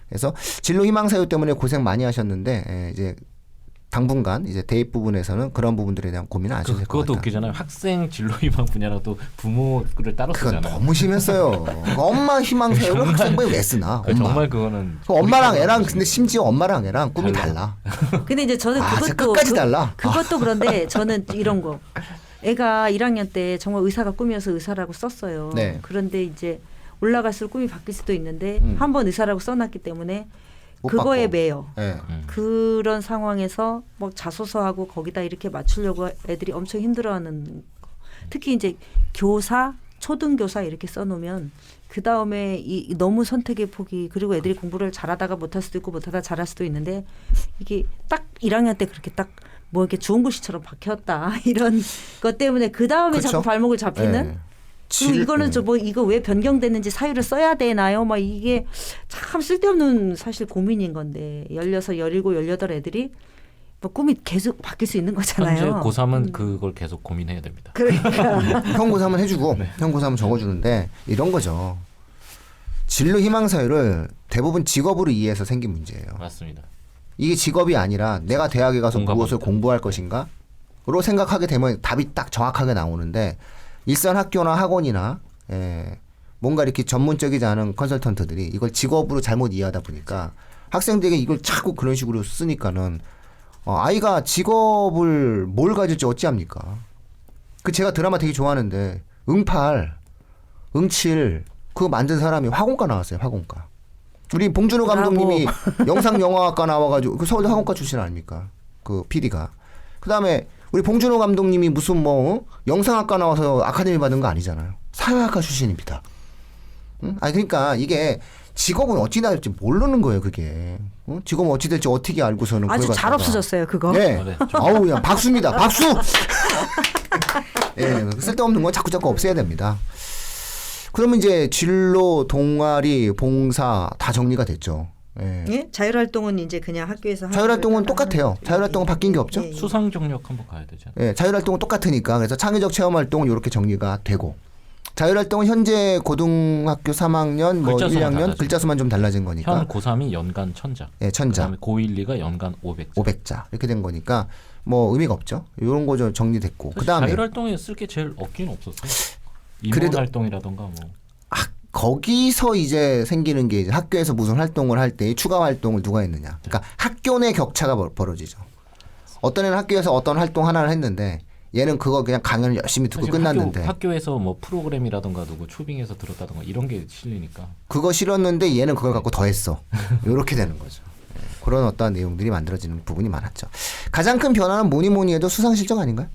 그래서 진로 희망 사유 때문에 고생 많이 하셨는데 예, 이제 당분간 이제 대입 부분에서는 그런 부분들에 대한 고민을 안 하셔도 될 것 같다. 그것도 웃기잖아요. 학생 진로 희망 분야라도 부모를 따로 그건 쓰잖아요. 너무 심했어요. 엄마 희망 사유를 정말- 학생부에 왜 쓰나? 엄마. 정말 그거는 그 엄마랑 애랑 근데 심지어 엄마랑 애랑 꿈이 달라. 근데 이제 저는 아, 진짜 그것도 끝까지 달라. 그것도 그런데 저는 이런 거. 애가 1학년 때 정말 의사가 꿈이어서 의사라고 썼어요. 네. 그런데 이제 올라갈수록 꿈이 바뀔 수도 있는데 한 번 의사라고 써놨기 때문에 못 그거에 바꿔. 매여. 예. 그런 상황에서 뭐 자소서하고 거기다 이렇게 맞추려고 애들이 엄청 힘들어하는 거. 특히 이제 교사, 초등교사 이렇게 써놓으면 그 다음에 이 너무 선택의 폭이 그리고 애들이 공부를 잘하다가 못할 수도 있고 못하다 잘할 수도 있는데 이게 딱 1학년 때 그렇게 딱 뭐 이렇게 좋은 글씨처럼 박혔다 이런 것 때문에 그 다음에 그쵸? 자꾸 발목을 잡히는. 예. 그리고 이거는 저 뭐 이거 왜 변경됐는지 사유를 써야 되나요? 막 이게 참 쓸데없는 사실 고민인 건데 16, 17, 18 애들이 뭐 꿈이 계속 바뀔 수 있는 현재 거잖아요. 고3은 그걸 계속 고민해야 됩니다. 그러니까 형고삼은 해주고 형고삼은 적어주는데 이런 거죠. 진로 희망 사유를 대부분 직업으로 이해해서 생긴 문제예요. 맞습니다. 이게 직업이 아니라 내가 대학에 가서 무엇을 공감합니다. 공부할 것인가로 생각하게 되면 답이 딱 정확하게 나오는데 일선 학교나 학원이나 예, 뭔가 이렇게 전문적이지 않은 컨설턴트들이 이걸 직업으로 잘못 이해하다 보니까 학생들에게 이걸 자꾸 그런 식으로 쓰니까는 아이가 직업을 뭘 가질지 어찌합니까? 그 제가 드라마 되게 좋아하는데 응팔, 응칠 그거 만든 사람이 화공과 나왔어요. 화공과. 우리 봉준호 감독님이 영상 영화학과 나와가지고 그 서울대 학원과 출신 아닙니까? 그 PD가. 그 다음에 우리 봉준호 감독님이 무슨 뭐 영상학과 나와서 아카데미 받은 거 아니잖아요. 사회학과 출신입니다. 응? 아니 그러니까 이게 직업은 어찌 나올지 모르는 거예요, 그게. 응? 직업은 어찌 될지 어떻게 알고서는 아주 그걸 잘 갖다가. 없어졌어요, 그거. 네. 아, 네. 아우, 야, 박수입니다. 박수! 예, 쓸데없는 건 자꾸 없애야 됩니다. 그러면 이제 진로, 동아리, 봉사 다 정리가 됐죠. 예. 예? 자율활동은 이제 그냥 학교에서 하는 자율활동은 걸 똑같아요. 하는 거죠. 자율활동은 바뀐 게 없죠? 예, 예. 수상 경력 한번 가야 되잖아요. 예, 자율활동은 똑같으니까. 그래서 창의적 체험활동은 이렇게 정리가 되고. 자율활동은 현재 고등학교 3학년, 뭐 글자 수만 1학년 달라지죠. 글자 수만 좀 달라진 거니까. 현 고3이 연간 1000자. 예, 1000자. 그다음에 고1, 2가 연간 500자. 500자. 이렇게 된 거니까 뭐 의미가 없죠. 이런 거 좀 정리됐고. 사실 그다음에 자율활동에 쓸 게 제일 없긴 없었어요. 임원 그래도- 활동이라던가 뭐. 거기서 이제 생기는 게 이제 학교에서 무슨 활동을 할 때 추가 활동을 누가 했느냐. 그러니까 학교 내 격차가 벌어지죠. 어떤 애는 학교에서 어떤 활동 하나를 했는데 얘는 그거 그냥 강연을 열심히 듣고 사실 끝났는데 학교에서 뭐 프로그램이라던가 누구 초빙해서 들었다던가 이런 게 실리니까. 그거 싫었는데 얘는 그걸 갖고 더 했어. 이렇게 되는 거죠. 예, 그런 어떠한 내용들이 만들어지는 부분이 많았죠. 가장 큰 변화는 뭐니 해도 수상 실적 아닌가요?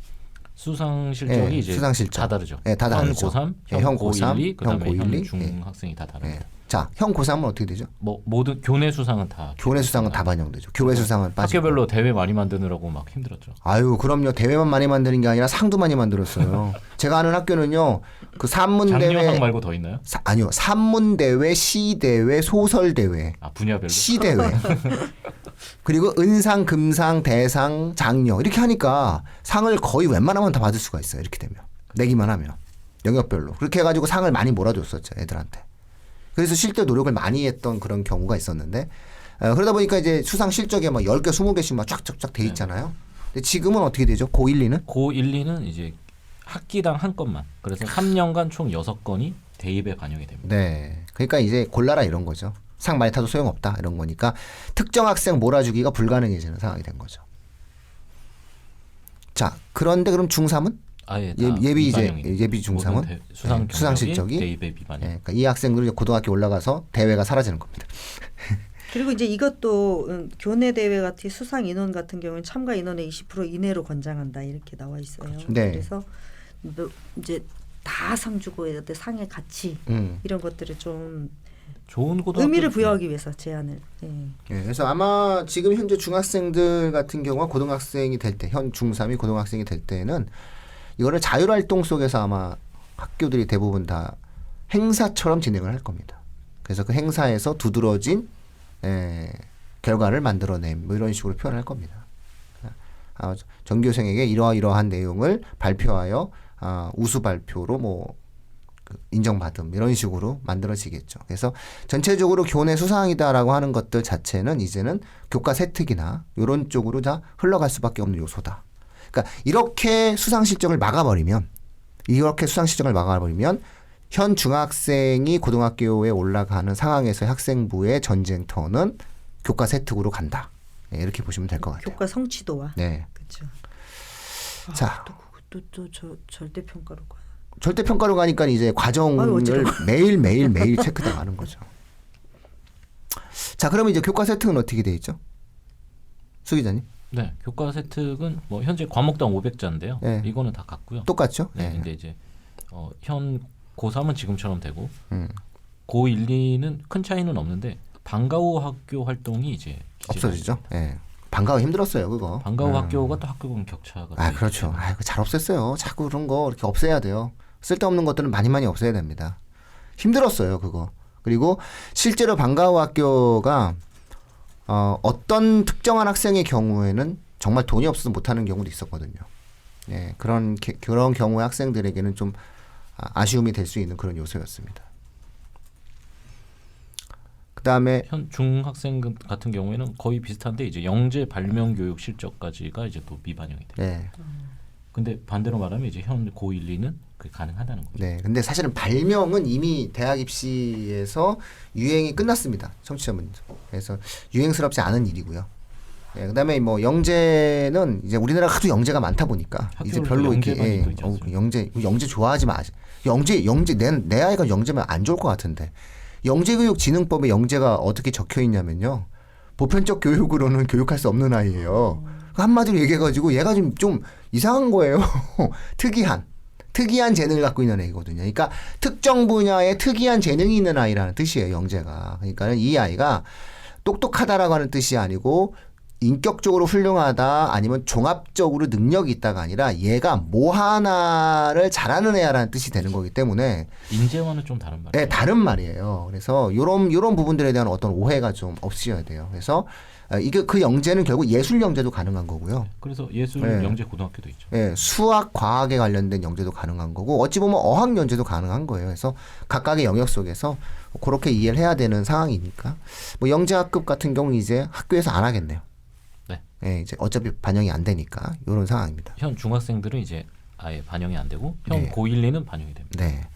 수상 실적이 예, 이제 수상 실적. 다 다르죠. 예, 다 다르죠. 현 고3, 예, 현 현 고3, 고1, 2, 그다음에 현 고1, 2, 현 중학생이 다 다릅니다. 예. 자, 형 고3은 어떻게 되죠? 뭐 모든 교내 수상은 다 교내 수상은 다 반영되죠. 교외 수상은 빠지고. 학교별로 대회 많이 만드느라고 막 힘들었죠. 아유, 그럼요. 대회만 많이 만드는 게 아니라 상도 많이 만들었어요. 제가 아는 학교는요. 그 산문대회 장려상 말고 더 있나요? 아니요. 산문대회, 시대회, 소설대회, 아 분야별로. 시대회. 그리고 은상, 금상, 대상, 장려 이렇게 하니까 상을 거의 웬만하면 다 받을 수가 있어요. 이렇게 되면. 내기만 하면. 영역별로. 그렇게 해가지고 상을 많이 몰아줬었죠. 애들한테. 그래서 실제 노력을 많이 했던 그런 경우가 있었는데 그러다 보니까 이제 수상 실적에 막 10개, 20개씩 막 쫙쫙쫙 돼 있잖아요. 근데 지금은 어떻게 되죠? 고1, 2는? 고1, 2는 이제 학기당 한 건만. 그래서 3년간 총 6건이 대입에 반영이 됩니다. 네. 그러니까 이제 골라라 이런 거죠. 상 많이 타도 소용없다 이런 거니까 특정 학생 몰아주기가 불가능해지는 상황이 된 거죠. 자, 그런데 그럼 중3은? 아예 예비 이제 미반영이 됩니다. 예비 중삼은? 모든 수상 네, 수상 실적이? 대입에 미반영. 예, 그러니까 이 학생들은 이제 고등학교 올라가서 대회가 사라지는 겁니다. 그리고 이제 이것도 교내 대회 같은 수상 인원 같은 경우는 참가 인원의 20% 이내로 권장한다 이렇게 나와 있어요. 네. 그래서 이제 다 상 주고 상의 가치 이런 것들을 좀 좋은 고등학교 의미를 부여하기 위해서 제안을. 예. 예, 그래서 아마 지금 현재 중학생들 같은 경우가 고등학생이 될 때, 현 중3이 고등학생이 될 때는 이거를 자율활동 속에서 아마 학교들이 대부분 다 행사처럼 진행을 할 겁니다. 그래서 그 행사에서 두드러진 결과를 만들어냄 뭐 이런 식으로 표현할 겁니다. 전교생에게 이러이러한 내용을 발표하여 우수 발표로 뭐 인정받음 이런 식으로 만들어지겠죠. 그래서 전체적으로 교내 수상이다라고 하는 것들 자체는 이제는 교과 세특이나 이런 쪽으로 다 흘러갈 수밖에 없는 요소다. 그러니까 이렇게 수상 실적을 막아버리면 현 중학생이 고등학교에 올라가는 상황에서 학생부의 전쟁터는 교과 세특으로 간다. 네, 이렇게 보시면 될 것 같아요. 교과 성취도와. 네. 그렇죠. 자, 또 절대 평가로 가. 절대 평가로 가니까 이제 과정을 매일 체크당하는 거죠. 자, 그러면 이제 교과 세특은 어떻게 돼 있죠? 수 기자님? 네, 교과 세특은 뭐 현재 과목당 500자인데요. 네. 이거는 다 같고요. 똑같죠? 네, 네. 근데 이제 현 고3은 지금처럼 되고 고1, 2는 큰 차이는 없는데 방과 후 학교 활동이 이제 없어지죠. 예. 방과후 힘들었어요, 그거. 방과 후 학교가 또 학교 간 격차가 그렇죠. 그거 잘 없앴어요. 자꾸 그런 거 이렇게 없애야 돼요. 쓸데없는 것들은 많이 없애야 됩니다. 힘들었어요, 그거. 그리고 실제로 방과 후 학교가 어떤 특정한 학생의 경우에는 정말 돈이 없어서 못하는 경우도 있었거든요. 예, 그런 경우에 학생들에게는 좀 아쉬움이 될 수 있는 그런 요소였습니다. 그다음에 현 중학생 같은 경우에는 거의 비슷한데 이제 영재 발명 교육 실적까지가 이제 또 미반영이 돼요. 네. 근데 반대로 말하면 이제 현 고1, 2는 그게 가능하다는 거죠. 네. 근데 사실은 발명은 이미 대학 입시에서 유행이 끝났습니다. 청취자분. 그래서 유행스럽지 않은 일이고요. 네, 그다음에 뭐 영재는 이제 우리나라가 하도 영재가 많다 보니까 이제 별로 이렇게 영재 좋아하지 마. 영재 내 아이가 영재면 안 좋을 것 같은데. 영재교육진흥법에 영재가 어떻게 적혀 있냐면요. 보편적 교육으로는 교육할 수 없는 아이예요. 한마디로 얘기해가지고 얘가 좀 이상한 거예요. 특이한 재능을 갖고 있는 애거든요. 그러니까 특정 분야에 특이한 재능이 있는 아이라는 뜻이에요. 영재가. 그러니까 이 아이가 똑똑하다라고 하는 뜻이 아니고 인격적으로 훌륭하다 아니면 종합적으로 능력이 있다가 아니라 얘가 뭐 하나를 잘하는 애야라는 뜻이 되는 거기 때문에 인재와는 좀 다른 말이에요. 네, 다른 말이에요. 그래서 요런 부분들에 대한 어떤 오해가 좀 없으셔야 돼요. 그래서 이게 그 영재는 결국 예술 영재도 가능한 거고요. 그래서 예술 네. 영재 고등학교도 있죠. 예, 수학, 과학에 관련된 영재도 가능한 거고 어찌 보면 어학 영재도 가능한 거예요. 그래서 각각의 영역 속에서 그렇게 이해를 해야 되는 상황이니까 뭐 영재학급 같은 경우 이제 학교에서 안 하겠네요. 네. 예, 이제 어차피 반영이 안 되니까 이런 상황입니다. 현 중학생들은 이제 아예 반영이 안 되고 현 네. 고1, 2는 반영이 됩니다. 네.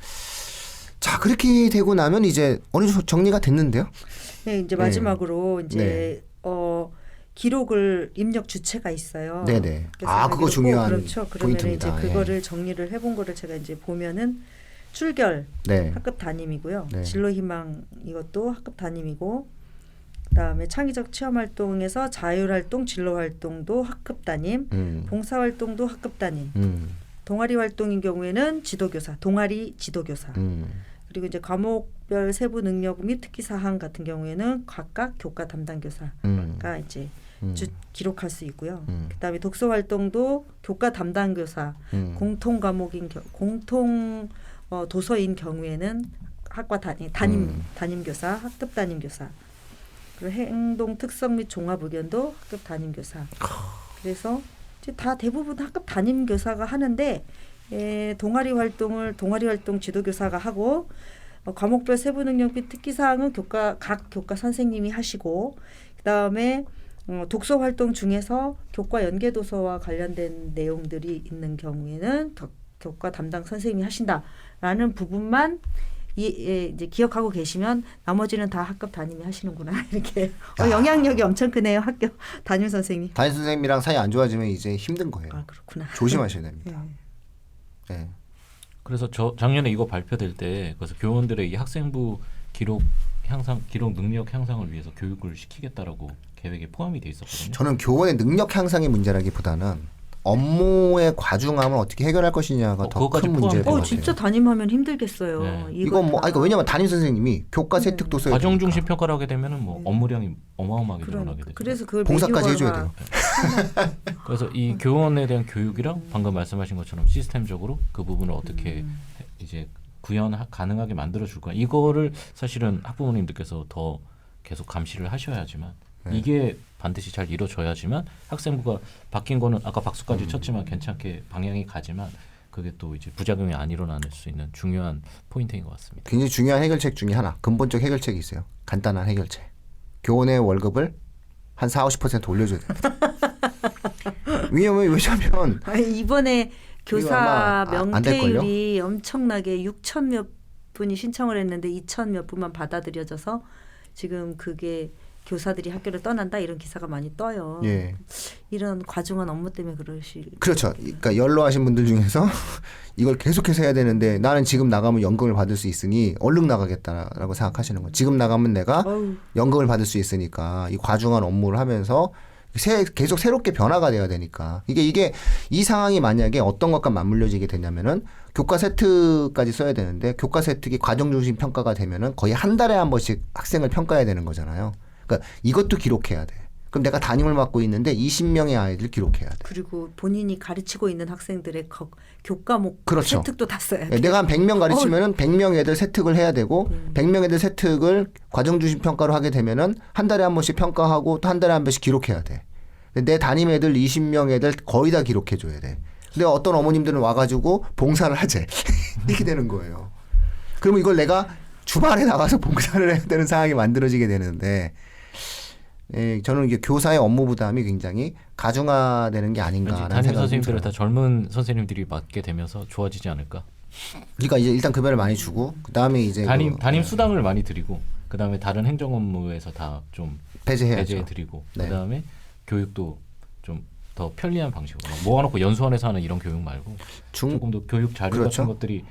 자, 그렇게 되고 나면 이제 어느 정도 정리가 됐는데요. 네, 이제 마지막으로 이제 네. 기록을 입력 주체가 있어요. 네네. 그래서 아, 그거 그리고 중요한 그렇죠. 그러면 포인트입니다. 이제 그거를 정리를 해본 거를 제가 이제 보면은 출결 네. 학급 담임이고요. 네. 진로희망 이것도 학급 담임이고 그다음에 창의적 체험활동에서 자율활동, 진로활동도 학급 담임, 봉사활동도 학급 담임, 동아리 활동인 경우에는 지도교사, 동아리 지도교사. 그리고 이제 과목별 세부 능력 및 특기 사항 같은 경우에는 각각 교과 담당 교사가 이제 기록할 수 있고요. 그다음에 독서 활동도 교과 담당 교사, 공통 과목인 공통 도서인 경우에는 학과 담임 교사, 학급 담임 교사. 그리고 행동 특성 및 종합 의견도 학급 담임 교사. 그래서 이제 다 대부분 학급 담임 교사가 하는데 동아리 활동 지도교사가 하고 과목별 세부 능력 및 특기 사항은 각 교과 선생님이 하시고 그다음에 독서 활동 중에서 교과 연계 도서와 관련된 내용들이 있는 경우에는 교과 담당 선생님이 하신다라는 부분만 이제 기억하고 계시면 나머지는 다 학급 담임이 하시는구나 이렇게 영향력이 엄청 크네요. 학교 담임 선생님. 담임 선생님이랑 사이 안 좋아지면 이제 힘든 거예요. 아 그렇구나. 조심하셔야 됩니다. 네. 그래서 작년에 이거 발표될 때 그래서 교원들의 이 학생부 기록 능력 향상을 위해서 교육을 시키겠다라고 계획에 포함이 돼 있었거든요. 저는 교원의 능력 향상의 문제라기보다는 업무의 과중함을 어떻게 해결할 것이냐가 더 그것까지 큰 문제일 것 같아요. 진짜 담임하면 힘들겠어요. 네. 이건 뭐 왜냐면 담임 선생님이 교과 세특 도서에 과정 중심 평가를 하게 되면은 뭐 업무량이 어마어마하게 늘어나게 되죠. 그래서 그걸 봉사까지 메뉴화가- 해줘야 돼요. 그래서 이 교원에 대한 교육이랑 방금 말씀하신 것처럼 시스템적으로 그 부분을 어떻게 이제 구현 가능하게 만들어 줄 거야. 이거를 사실은 학부모님들께서 더 계속 감시를 하셔야지만 이게 반드시 잘 이루어져야지만 학생부가 바뀐 거는 아까 박수까지 쳤지만 괜찮게 방향이 가지만 그게 또 이제 부작용이 안 일어날 수 있는 중요한 포인트인 것 같습니다. 굉장히 중요한 해결책 중에 하나, 근본적 해결책이 있어요. 간단한 해결책. 교원의 월급을 한 4-50% 올려줘야 됩니다. 왜냐면 이번에 교사 아마 안 될걸요? 명퇴율이 엄청나게 6천 몇 분이 신청을 했는데 2천 몇 분만 받아들여져서 지금 그게 교사들이 학교를 떠난다 이런 기사가 많이 떠요. 예. 이런 과중한 업무 때문에 그렇죠. 그러니까 연로하신 분들 중에서 이걸 계속해서 해야 되는데 나는 지금 나가면 연금을 받을 수 있으니 얼른 나가겠다라고 생각하시는 거예요. 지금 나가면 내가 연금을 받을 수 있으니까 이 과중한 업무를 하면서 계속 새롭게 변화가 돼야 되니까 이게 이 상황이 만약에 어떤 것과 맞물려지게 되냐면은 교과 세특까지 써야 되는데 교과 세특이 과정 중심 평가가 되면은 거의 한 달에 한 번씩 학생을 평가해야 되는 거잖아요. 그러니까 이것도 기록해야 돼. 그럼 내가 담임을 맡고 있는데 20명의 아이들 기록해야 돼. 그리고 본인이 가르치고 있는 학생들의 교과목 그렇죠. 세특도 다 써야 돼. 내가 한 100명 가르치면은 100명 애들 세특을 해야 되고 100명 애들 세특을 과정 중심 평가로 하게 되면은 한 달에 한 번씩 평가하고 또 한 달에 한 번씩 기록해야 돼. 내 담임 애들 20명 애들 거의 다 기록해 줘야 돼. 근데 어떤 어머님들은 와가지고 봉사를 하재. 이렇게 되는 거예요. 그러면 이걸 내가 주말에 나가서 봉사를 해야 되는 상황이 만들어지게 되는데 저는 이게 교사의 업무 부담이 굉장히 가중화되는 게 아닌가라는 담임 생각이 선생님들을 들어요. 다 젊은 선생님들이 맡게 되면서 좋아지지 않을까? 그러니까 이제 일단 급여를 많이 주고 그 다음에 이제 담임 수당을 많이 드리고 그 다음에 다른 행정 업무에서 다 좀 배제해야죠. 드리고 네. 그 다음에 교육도 좀 더 편리한 방식으로 막 모아놓고 연수원에서 하는 이런 교육 말고 조금 더 교육 자료 그렇죠. 같은 것들이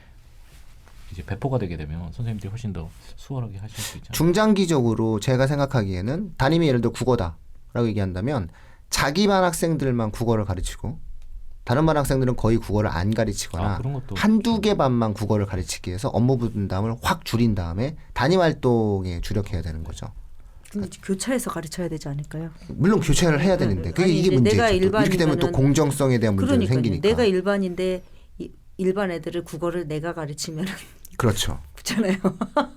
이제 배포가 되게 되면 선생님들이 훨씬 더 수월하게 하실 수 있잖아요. 중장기적으로 제가 생각하기에는 담임이 예를 들어 국어다라고 얘기한다면 자기 반 학생들만 국어를 가르치고 다른 반 학생들은 거의 국어를 안 가르치거나 그런 것도 한두 개 반만 국어를 가르치기 위해서 업무 분담을 확 줄인 다음에 담임 활동에 주력해야 되는 거죠. 근데 교차해서 가르쳐야 되지 않을까요? 물론 교체를 해야 되는데 그게 아니, 이게 이제 문제죠. 내가 또. 이렇게 되면 또 일반이면은- 공정성에 대한 문제가 그러니까요. 생기니까. 내가 일반인데 일반 애들을 국어를 내가 가르치면 그렇죠. 그렇잖아요.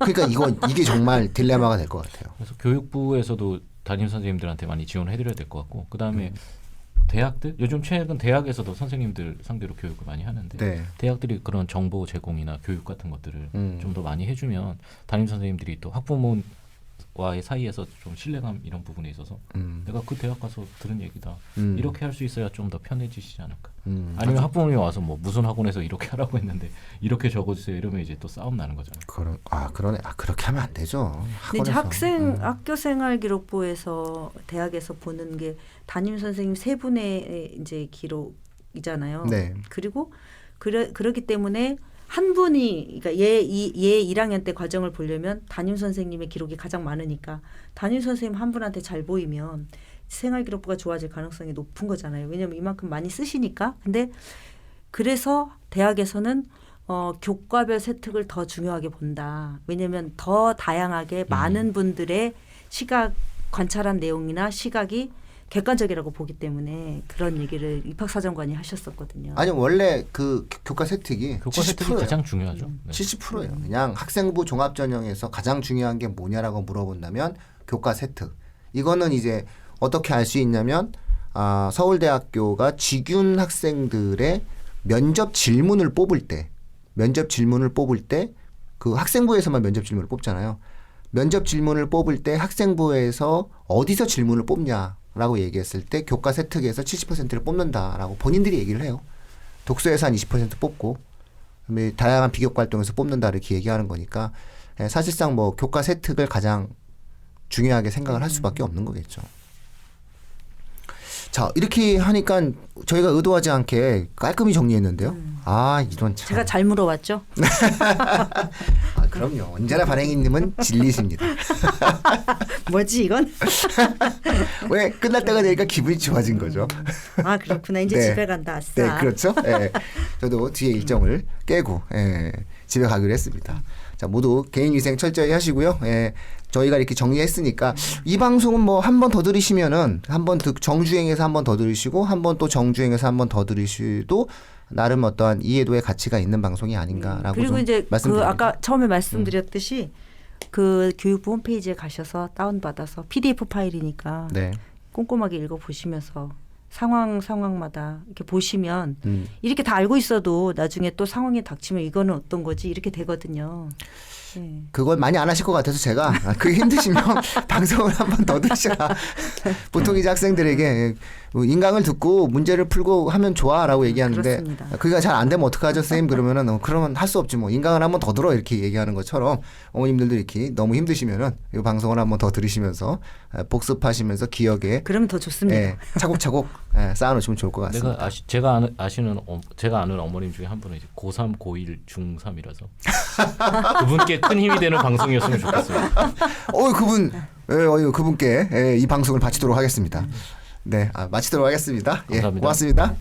그러니까 이게 정말 딜레마가 될 것 같아요. 그래서 교육부에서도 담임 선생님들한테 많이 지원해드려야 될 것 같고 그 다음에 대학들 요즘 최근 대학에서도 선생님들 상대로 교육을 많이 하는데 네. 대학들이 그런 정보 제공이나 교육 같은 것들을 좀 더 많이 해주면 담임 선생님들이 또 학부모와의 사이에서 좀 신뢰감 이런 부분에 있어서 내가 그 대학 가서 들은 얘기다 이렇게 할 수 있어야 좀 더 편해지시지 않을까. 아니면 학부모님이 와서 뭐 무슨 학원에서 이렇게 하라고 했는데 이렇게 적어주세요 이러면 이제 또 싸움 나는 거잖아요. 그러네. 그렇게 하면 안 되죠. 근데 이제 학원에서. 학교생활기록부에서 대학에서 보는 게 담임 선생님 세 분의 이제 기록이잖아요. 네. 그리고 그렇기 때문에 한 분이 그러니까 얘 1학년 때 과정을 보려면 담임 선생님의 기록이 가장 많으니까 담임 선생님 한 분한테 잘 보이면 생활기록부가 좋아질 가능성이 높은 거잖아요. 왜냐하면 이만큼 많이 쓰시니까. 근데 그래서 대학에서는 교과별 세특을 더 중요하게 본다. 왜냐하면 더 다양하게 많은 분들의 시각 관찰한 내용이나 시각이 객관적이라고 보기 때문에 그런 얘기를 입학사정관이 하셨었거든요. 아니 원래 그 교과 세특이 교과 세특이 70%예요. 가장 중요하죠. 네. 70%예요. 그냥 학생부 종합전형에서 가장 중요한 게 뭐냐라고 물어본다면 교과 세특. 이거는 이제 어떻게 알 수 있냐면 서울대학교가 직윤 학생들의 면접 질문을 뽑을 때 그 학생부에서만 면접 질문을 뽑잖아요. 면접 질문을 뽑을 때 학생부에서 어디서 질문을 뽑냐라고 얘기했을 때 교과 세특에서 70%를 뽑는다라고 본인들이 얘기를 해요. 독서에서 한 20% 뽑고 그다음에 다양한 비교과 활동에서 뽑는다 이렇게 얘기하는 거니까 사실상 뭐 교과 세특을 가장 중요하게 생각을 할 수밖에 없는 거겠죠. 자 이렇게 하니까 저희가 의도하지 않게 깔끔히 정리했는데요. 이런 참. 제가 잘 물어봤죠. 그럼요. 언제나 발행인님은 진리십니다. 뭐지 이건? 왜 끝날 때가 되니까 기분이 좋아진 거죠. 그렇구나. 이제 네. 집에 간다. 아싸. 네, 그렇죠. 저도 뒤에 일정을 깨고 집에 가기로 했습니다. 자, 모두 개인 위생 철저히 하시고요. 저희가 이렇게 정리했으니까 이 방송은 뭐 한 번 더 들으시면은 정주행에서 한 번 더 들으시고 한 번 또 정주행에서 한 번 더 들으시도 나름 어떠한 이해도의 가치가 있는 방송이 아닌가라고 그리고 좀 이제 말씀드립니다. 아까 처음에 말씀드렸듯이 그 교육부 홈페이지에 가셔서 다운받아서 PDF 파일이니까 네. 꼼꼼하게 읽어보시면서 상황마다 이렇게 보시면 음. 이렇게 다 알고 있어도 나중에 또 상황이 닥치면 이거는 어떤 거지 이렇게 되거든요. 네. 그걸 많이 안 하실 것 같아서 제가 그게 힘드시면 방송을 한 번 더 들으셔라. 보통 이제 학생들에게 인강을 듣고 문제를 풀고 하면 좋아라고 얘기하는데 그렇습니다. 그게 잘 안 되면 어떡하죠 선생님 그러면은 그러면 할 수 없지 뭐 인강을 한 번 더 들어 이렇게 얘기하는 것처럼 어머님들도 이렇게 너무 힘드시면은 이 방송을 한 번 더 들으시면서 복습하시면서 기억에 그러면 더 좋습니다. 차곡차곡 쌓아놓으시면 좋을 것 같습니다. 제가 아는 어머님 중에 한 분은 이제 고3, 고1, 중3이라서 그분께 큰 힘이 되는 방송이었으면 좋겠습니다. 그분께 이 방송을 바치도록 하겠습니다. 네, 마치도록 하겠습니다. 감사합니다. 고맙습니다.